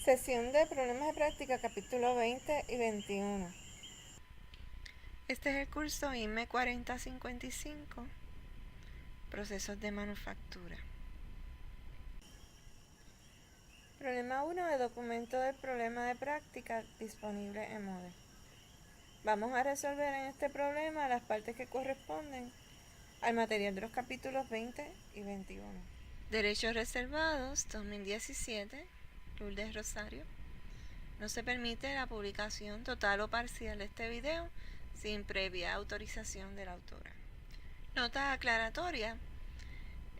Sesión de problemas de práctica, capítulo 20 y 21. Este es el curso IME 4055, procesos de manufactura. Problema 1 de documento del problema de práctica disponible en Moodle. Vamos a resolver en este problema las partes que corresponden al material de los capítulos 20 y 21. Derechos reservados, 2017, Lourdes Rosario. No se permite la publicación total o parcial de este video sin previa autorización de la autora. Nota aclaratoria.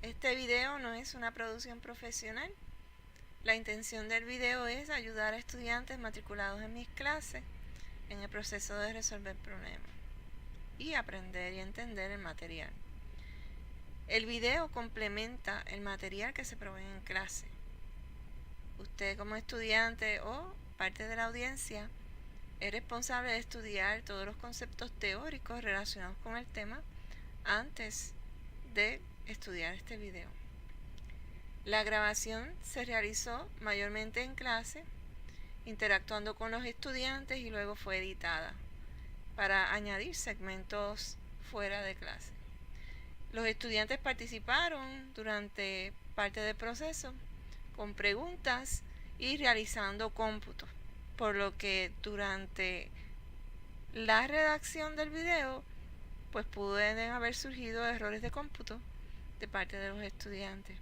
Este video no es una producción profesional. La intención del video es ayudar a estudiantes matriculados en mis clases en el proceso de resolver problemas y aprender y entender el material. El video complementa el material que se provee en clase. Usted como estudiante o parte de la audiencia es responsable de estudiar todos los conceptos teóricos relacionados con el tema antes de estudiar este video. La grabación se realizó mayormente en clase, interactuando con los estudiantes, y luego fue editada para añadir segmentos fuera de clase. Los estudiantes participaron durante parte del proceso con preguntas y realizando cómputos, por lo que durante la redacción del video pues pueden haber surgido errores de cómputo de parte de los estudiantes.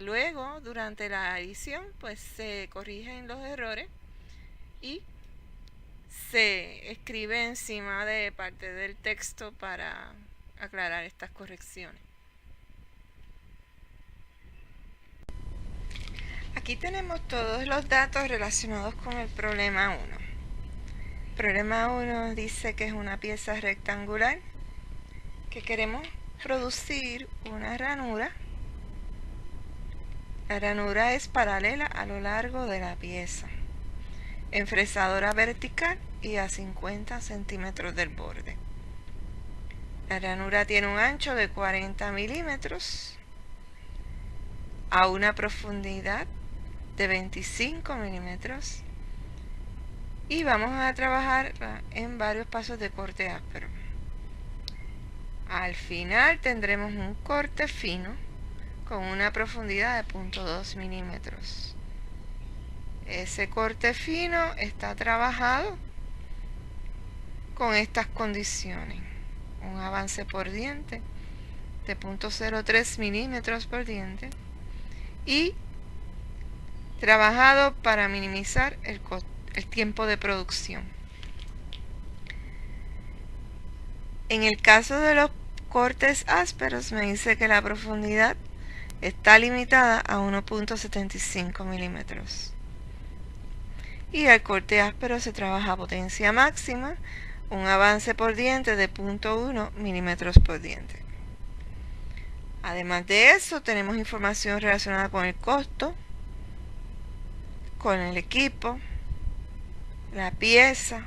Luego, durante la edición, pues se corrigen los errores y se escribe encima de parte del texto para aclarar estas correcciones. Aquí tenemos todos los datos relacionados con el problema 1. Problema 1 dice que es una pieza rectangular, que queremos producir una ranura. La ranura es paralela a lo largo de la pieza, enfresadora vertical y a 50 centímetros del borde. La ranura tiene un ancho de 40 milímetros a una profundidad de 25 milímetros y vamos a trabajar en varios pasos de corte áspero. Al final tendremos un corte fino con una profundidad de 0.2 milímetros. Ese corte fino está trabajado con estas condiciones: un avance por diente de 0.03 milímetros por diente y trabajado para minimizar el tiempo de producción. En el caso de los cortes ásperos me dice que la profundidad está limitada a 1.75 milímetros. Y el corte áspero se trabaja a potencia máxima, un avance por diente de 0.1 milímetros por diente. Además de eso, tenemos información relacionada con el costo, con el equipo, la pieza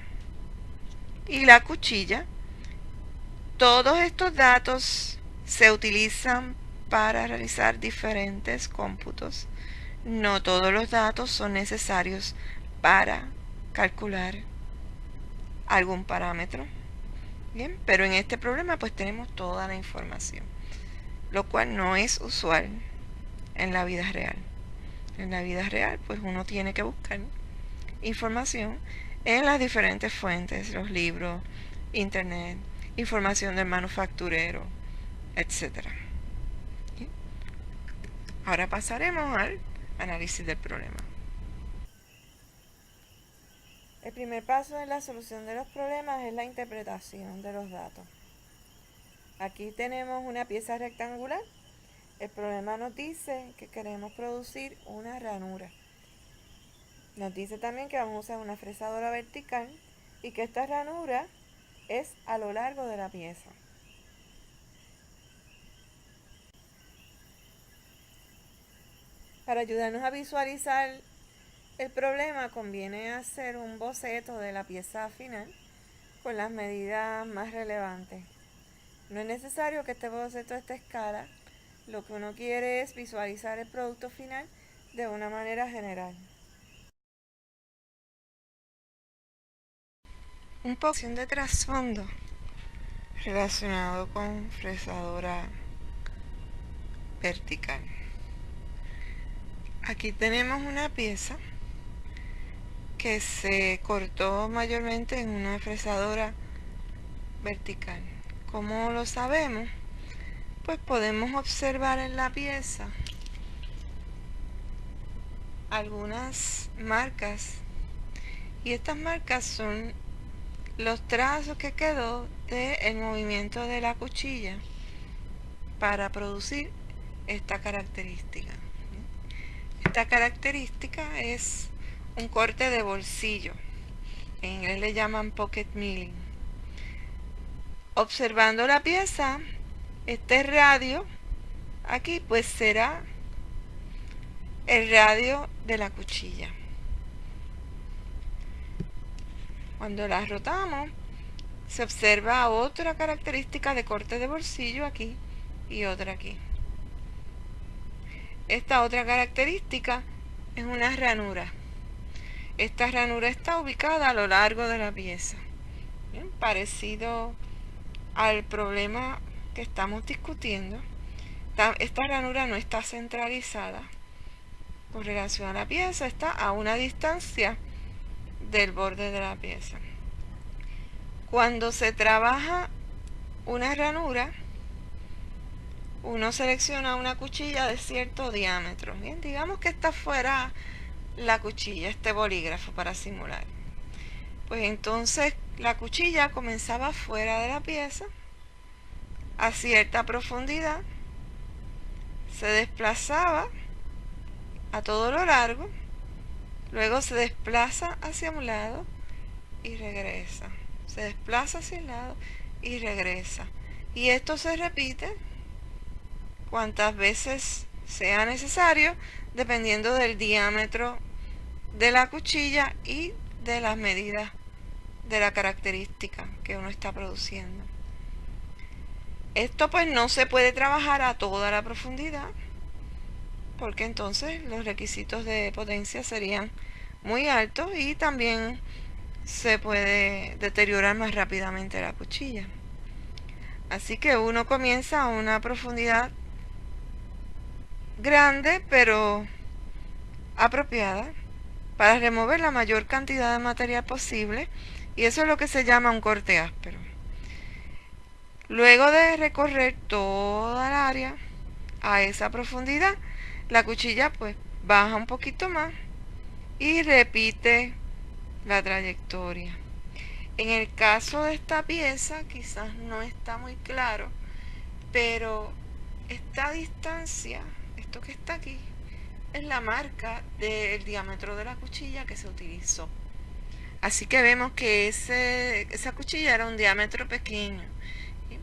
y la cuchilla. Todos estos datos se utilizan para realizar diferentes cómputos. No todos los datos son necesarios para calcular algún parámetro. Bien, pero en este problema pues tenemos toda la información, lo cual no es usual en la vida real. En la vida real pues uno tiene que buscar información en las diferentes fuentes, los libros, internet, información del manufacturero, etc. Ahora pasaremos al análisis del problema. El primer paso en la solución de los problemas es la interpretación de los datos. Aquí tenemos una pieza rectangular. El problema nos dice que queremos producir una ranura. Nos dice también que vamos a usar una fresadora vertical y que esta ranura es a lo largo de la pieza. Para ayudarnos a visualizar el problema, conviene hacer un boceto de la pieza final con las medidas más relevantes. No es necesario que este boceto esté a escala. Lo que uno quiere es visualizar el producto final de una manera general. Un poco de trasfondo relacionado con fresadora vertical. Aquí tenemos una pieza que se cortó mayormente en una fresadora vertical. ¿Cómo lo sabemos? Pues podemos observar en la pieza algunas marcas, y estas marcas son los trazos que quedó del movimiento de la cuchilla para producir esta característica. Esta característica es un corte de bolsillo. En inglés le llaman pocket milling. Observando la pieza, este radio aquí pues será el radio de la cuchilla. Cuando la rotamos, se observa otra característica de corte de bolsillo aquí y otra aquí. Esta otra característica es una ranura. Esta ranura está ubicada a lo largo de la pieza. Bien, parecido al problema que estamos discutiendo. Esta ranura no está centralizada con relación a la pieza, está a una distancia del borde de la pieza. Cuando se trabaja una ranura, uno selecciona una cuchilla de cierto diámetro. Bien, digamos que esta fuera la cuchilla, este bolígrafo para simular. Pues entonces la cuchilla comenzaba fuera de la pieza, a cierta profundidad, se desplazaba a todo lo largo, luego se desplaza hacia un lado y regresa, se desplaza hacia el lado y regresa, y esto se repite cuantas veces sea necesario dependiendo del diámetro de la cuchilla y de las medidas de la característica que uno está produciendo. Esto pues no se puede trabajar a toda la profundidad, porque entonces los requisitos de potencia serían muy altos y también se puede deteriorar más rápidamente la cuchilla. Así que uno comienza a una profundidad grande pero apropiada para remover la mayor cantidad de material posible, y eso es lo que se llama un corte áspero. Luego de recorrer toda el área a esa profundidad, la cuchilla pues baja un poquito más y repite la trayectoria. En el caso de esta pieza quizás no está muy claro, pero esta distancia, esto que está aquí, es la marca del diámetro de la cuchilla que se utilizó. Así que vemos que esa cuchilla era un diámetro pequeño, ¿sí?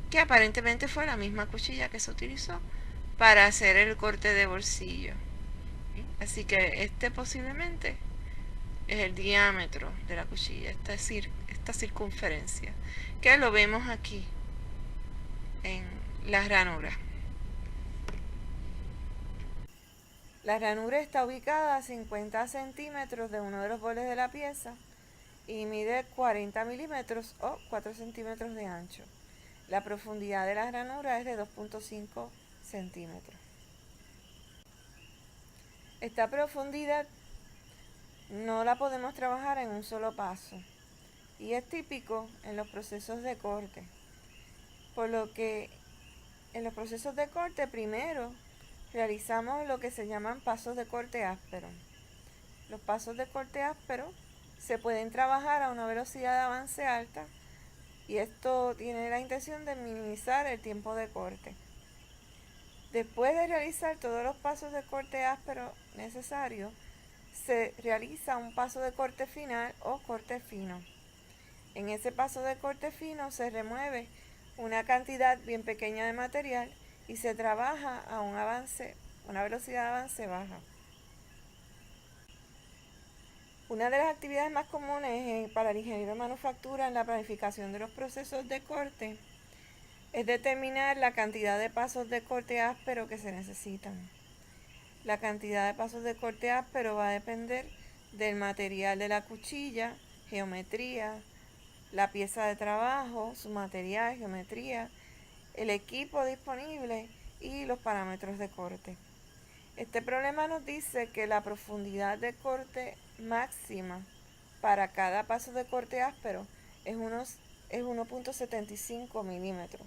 Que aparentemente fue la misma cuchilla que se utilizó para hacer el corte de bolsillo, ¿sí? Así que este posiblemente es el diámetro de la cuchilla, esta circunferencia, que lo vemos aquí en la ranura. La ranura está ubicada a 50 centímetros de uno de los bordes de la pieza y mide 40 milímetros o 4 centímetros de ancho. La profundidad de la ranura es de 2.5 centímetros. Esta profundidad no la podemos trabajar en un solo paso y es típico en los procesos de corte, por lo que en los procesos de corte primero realizamos lo que se llaman pasos de corte áspero. Los pasos de corte áspero se pueden trabajar a una velocidad de avance alta y esto tiene la intención de minimizar el tiempo de corte. Después de realizar todos los pasos de corte áspero necesarios, se realiza un paso de corte final o corte fino. En ese paso de corte fino se remueve una cantidad bien pequeña de material y se trabaja a una velocidad de avance baja. Una de las actividades más comunes para el ingeniero de manufactura en la planificación de los procesos de corte es determinar la cantidad de pasos de corte áspero que se necesitan. La cantidad de pasos de corte áspero va a depender del material de la cuchilla, geometría, la pieza de trabajo, su material, geometría, el equipo disponible y los parámetros de corte. Este problema nos dice que la profundidad de corte máxima para cada paso de corte áspero es 1.75 milímetros.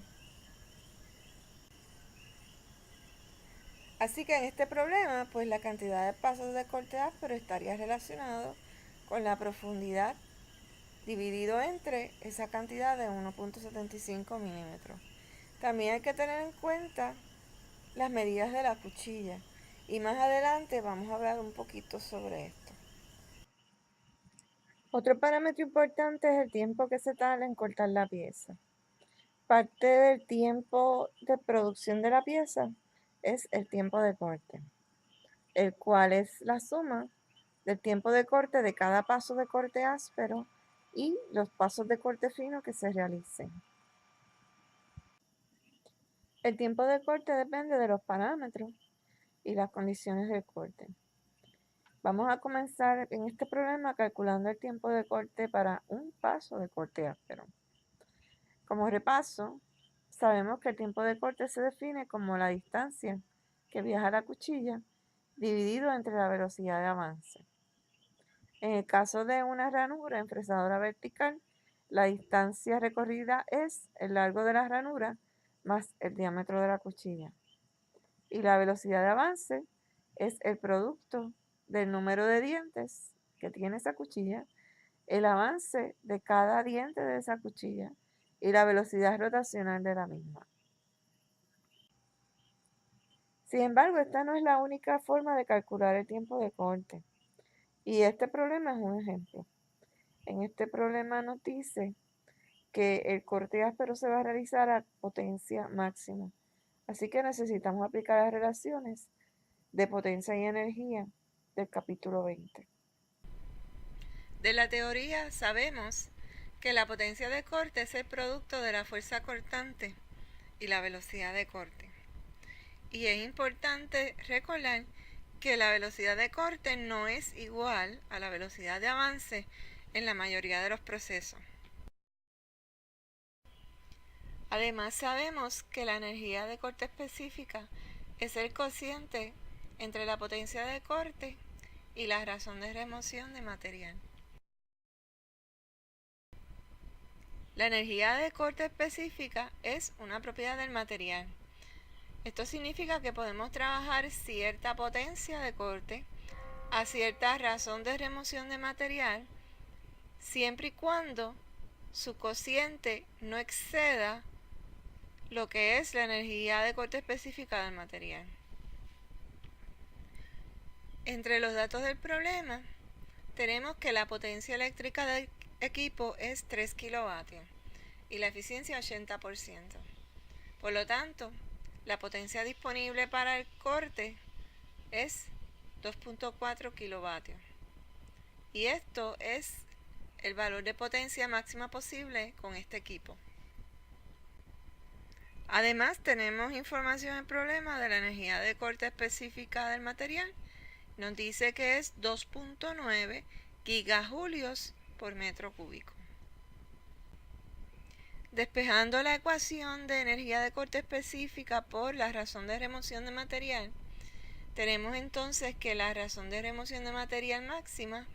Así que en este problema, pues la cantidad de pasos de corte áspero estaría relacionado con la profundidad dividido entre esa cantidad de 1.75 milímetros. También hay que tener en cuenta las medidas de la cuchilla y más adelante vamos a hablar un poquito sobre esto. Otro parámetro importante es el tiempo que se tarda en cortar la pieza. Parte del tiempo de producción de la pieza es el tiempo de corte, el cual es la suma del tiempo de corte de cada paso de corte áspero y los pasos de corte fino que se realicen. El tiempo de corte depende de los parámetros y las condiciones del corte. Vamos a comenzar en este problema calculando el tiempo de corte para un paso de corte áspero. Como repaso, sabemos que el tiempo de corte se define como la distancia que viaja la cuchilla dividido entre la velocidad de avance. En el caso de una ranura en fresadora vertical, la distancia recorrida es el largo de la ranura más el diámetro de la cuchilla. Y la velocidad de avance es el producto del número de dientes que tiene esa cuchilla, el avance de cada diente de esa cuchilla y la velocidad rotacional de la misma. Sin embargo, esta no es la única forma de calcular el tiempo de corte. Y este problema es un ejemplo. En este problema nos dice que el corte áspero se va a realizar a potencia máxima. Así que necesitamos aplicar las relaciones de potencia y energía del capítulo 20. De la teoría sabemos que la potencia de corte es el producto de la fuerza cortante y la velocidad de corte. Y es importante recordar que la velocidad de corte no es igual a la velocidad de avance en la mayoría de los procesos. Además sabemos que la energía de corte específica es el cociente entre la potencia de corte y la razón de remoción de material. La energía de corte específica es una propiedad del material. Esto significa que podemos trabajar cierta potencia de corte a cierta razón de remoción de material siempre y cuando su cociente no exceda lo que es la energía de corte específica del material. Entre los datos del problema tenemos que la potencia eléctrica del equipo es 3 kilovatios y la eficiencia 80%. Por lo tanto, la potencia disponible para el corte es 2.4 kilovatios. Y esto es el valor de potencia máxima posible con este equipo. Además, tenemos información en el problema de la energía de corte específica del material. Nos dice que es 2.9 gigajulios por metro cúbico. Despejando la ecuación de energía de corte específica por la razón de remoción de material, tenemos entonces que la razón de remoción de material máxima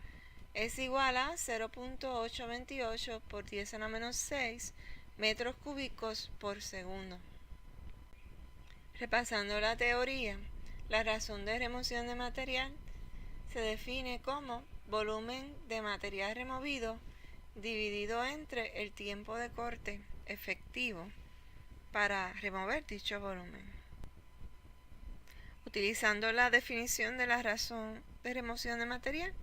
es igual a 0.828 por 10 a la menos 6 metros cúbicos por segundo. Repasando la teoría, la razón de remoción de material se define como volumen de material removido dividido entre el tiempo de corte efectivo para remover dicho volumen. Utilizando la definición de la razón de remoción de material,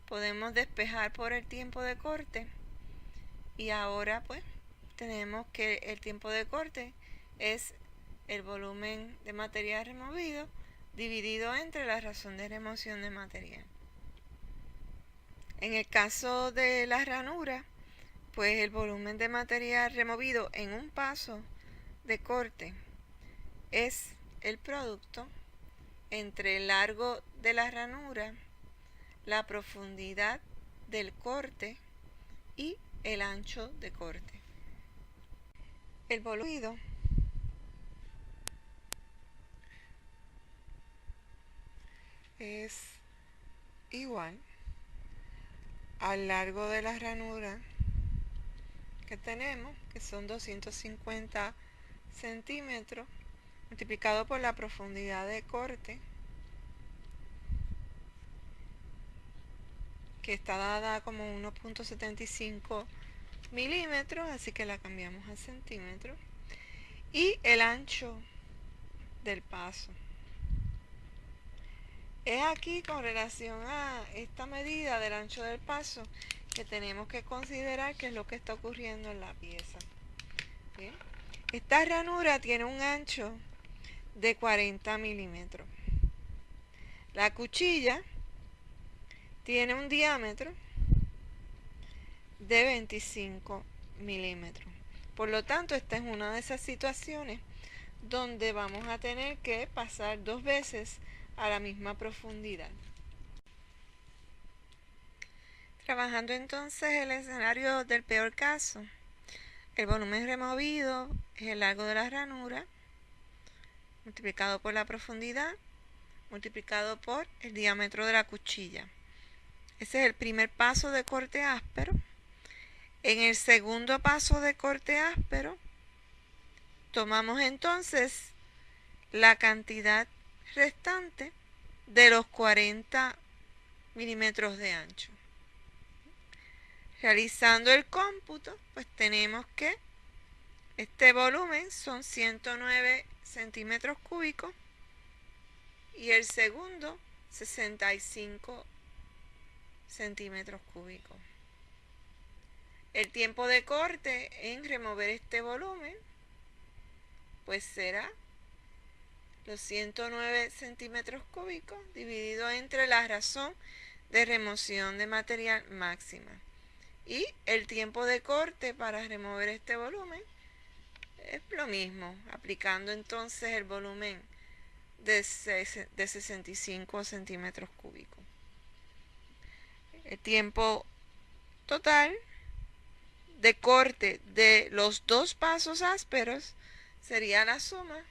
podemos despejar por el tiempo de corte y ahora pues tenemos que el tiempo de corte es el volumen de material removido dividido entre la razón de remoción de material. En el caso de la ranura, pues el volumen de material removido en un paso de corte es el producto entre el largo de la ranura, la profundidad del corte y el ancho de corte. El volumen es igual al largo de la ranura que tenemos, que son 250 centímetros, multiplicado por la profundidad de corte, que está dada como 1.75 milímetros, así que la cambiamos a centímetros, y el ancho del paso. Es aquí, con relación a esta medida del ancho del paso, que tenemos que considerar qué es lo que está ocurriendo en la pieza. ¿Bien? Esta ranura tiene un ancho de 40 milímetros. La cuchilla tiene un diámetro de 25 milímetros. Por lo tanto, esta es una de esas situaciones donde vamos a tener que pasar 2 veces a la misma profundidad. Trabajando entonces el escenario del peor caso, el volumen removido es el largo de la ranura multiplicado por la profundidad multiplicado por el diámetro de la cuchilla. Ese es el primer paso de corte áspero. En el segundo paso de corte áspero, tomamos entonces la cantidad restante de los 40 milímetros de ancho. Realizando el cómputo, pues tenemos que este volumen son 109 centímetros cúbicos y el segundo 65 centímetros cúbicos. El tiempo de corte en remover este volumen pues será los 109 centímetros cúbicos dividido entre la razón de remoción de material máxima. Y el tiempo de corte para remover este volumen es lo mismo, aplicando entonces el volumen de 65 centímetros cúbicos. El tiempo total de corte de los dos pasos ásperos sería la suma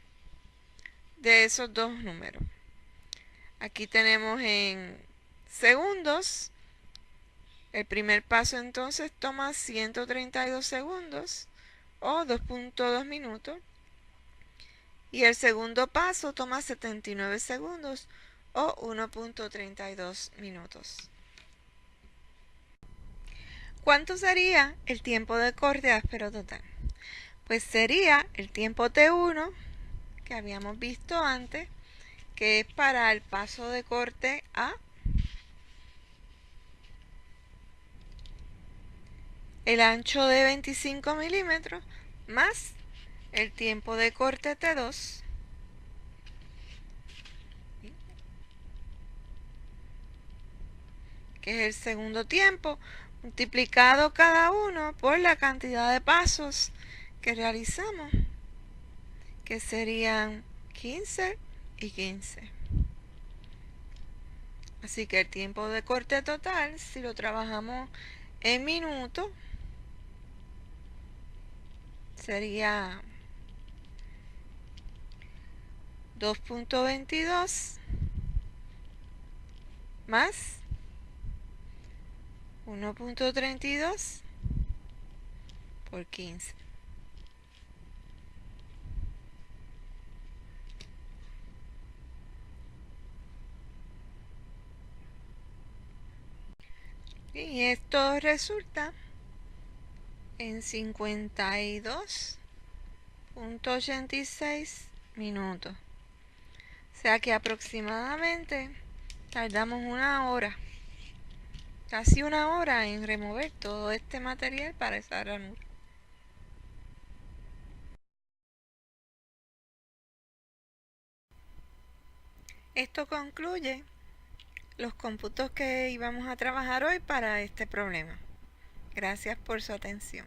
de esos dos números. Aquí tenemos en segundos. El primer paso entonces toma 132 segundos o 2.2 minutos. Y el segundo paso toma 79 segundos o 1.32 minutos. ¿Cuánto sería el tiempo de corte áspero total? Pues sería el tiempo T1 que habíamos visto antes, que es para el paso de corte A, el ancho de 25 milímetros, más el tiempo de corte T2, que es el segundo tiempo, multiplicado cada uno por la cantidad de pasos que realizamos, que serían 15 y 15. Así que el tiempo de corte total, si lo trabajamos en minutos, sería 2.22 más 1.32 por 15. Y esto resulta en 52.86 minutos. O sea que aproximadamente tardamos una hora, casi una hora en remover todo este material para esa ranura. Esto concluye los cómputos que íbamos a trabajar hoy para este problema. Gracias por su atención.